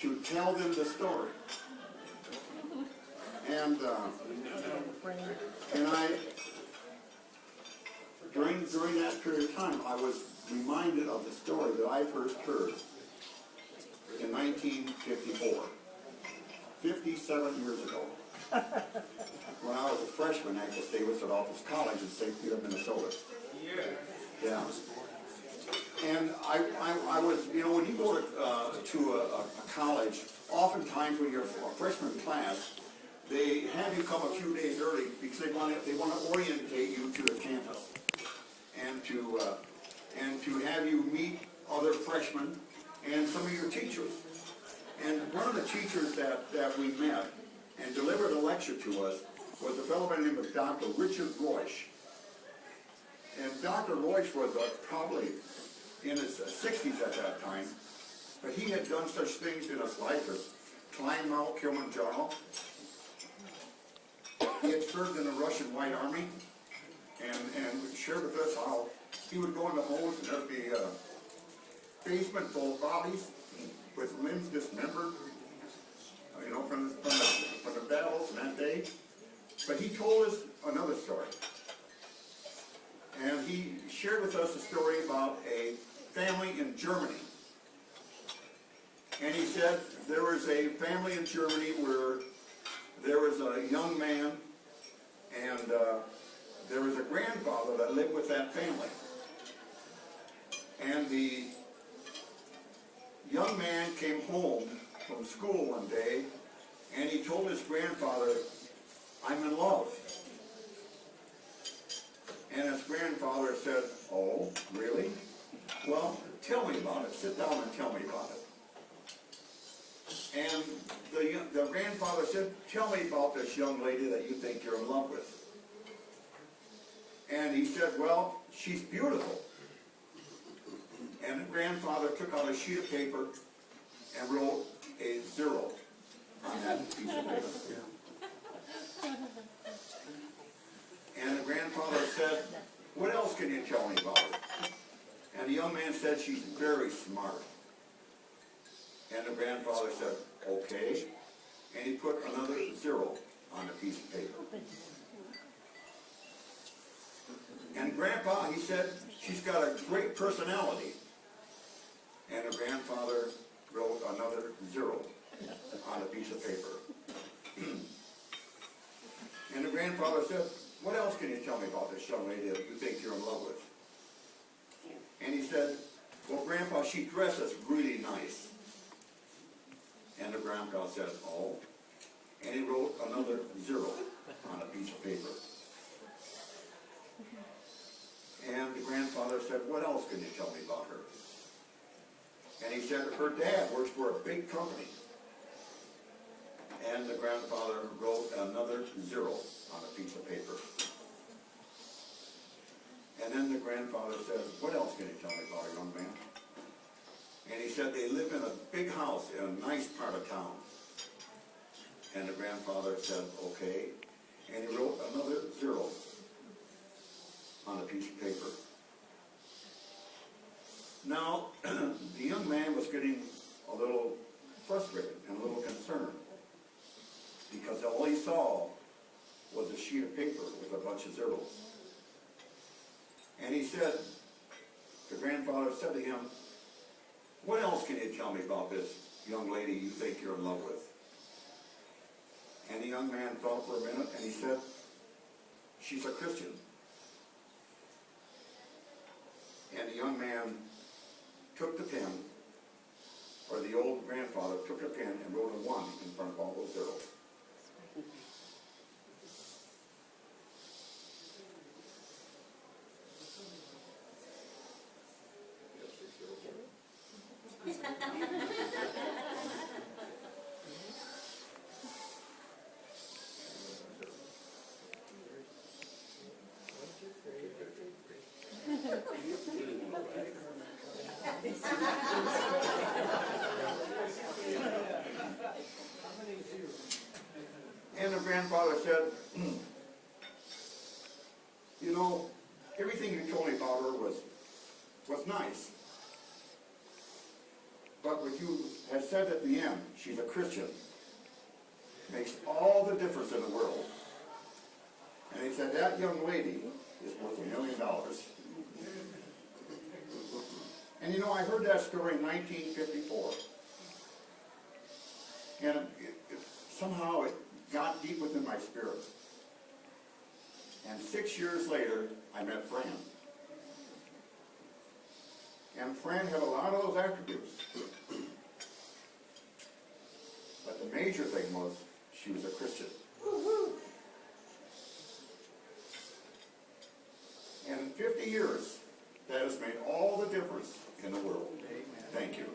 to tell them the story. And during that period of time, I was reminded of the story that I first heard in 1954, 57 years ago, when I was a freshman at Gustavus Adolphus College in St. Peter, Minnesota. Yeah. And I was, you know, when you go to a college, oftentimes when you're a freshman class, they have you come a few days early because they want to orientate you to the campus and to have you meet other freshmen and some of your teachers. And one of the teachers that we met and delivered a lecture to us was a fellow by the name of Dr. Richard Royce. And Dr. Royce was probably in his 60s at that time, but he had done such things in his life as climb Mount Kilimanjaro. He had served in the Russian White Army and shared with us how he would go into homes and there'd be a basement full of bodies with limbs dismembered, you know, from the battles in that day. But he told us another story. And he shared with us a story about a family in Germany. And he said there was a family in Germany where there was a young man and there was a grandfather that lived with that family. And the young man came home from school one day and he told his grandfather, "I'm in love." And his grandfather said, "Oh, really? Well, tell me about it. Sit down and tell me about it." And the grandfather said, "Tell me about this young lady that you think you're in love with." And he said, "Well, she's beautiful." And the grandfather took out a sheet of paper and wrote a 0 on that piece of paper. And the grandfather said, "What else can you tell me about her?" And the young man said, "She's very smart." And the grandfather said, "Okay." And he put another 0 on the piece of paper. And Grandpa, he said, "She's got a great personality." And the grandfather wrote another 0 on a piece of paper. And the grandfather said, "What else can you tell me about this young lady that you think you're in love with?" And he said, "Well, Grandpa, she dresses really nice." And the grandpa said, "Oh." And he wrote another 0 on a piece of paper. And the grandfather said, "What else can you tell me about her?" And he said, "Her dad works for a big company." And the grandfather wrote another 0 on a piece of paper. And then the grandfather said, "What else can you tell me about a young man?" And he said, "They live in a big house in a nice part of town." And the grandfather said, "Okay." And he wrote another 0 on a piece of paper. Now, the young man was getting a little frustrated and a little concerned because all he saw was a sheet of paper with a bunch of 0s. And he said, the grandfather said to him, "What else can you tell me about this young lady you think you're in love with?" And the young man thought for a minute and he said, "She's a Christian." And the young man took the pen, or the old grandfather took a pen and wrote a 1 in front of all those 0s. And the grandfather said, "You know, everything you told me about her was nice. But what you have said at the end, she's a Christian, makes all the difference in the world. And he said, that young lady is worth $1 million. And you know, I heard that story in 1954. And somehow it got deep within my spirit. And 6 years later, I met Fran. And Fran had a lot of those attributes. But the major thing was, she was a Christian. And in 50 years, that has made all the difference in the world. Thank you.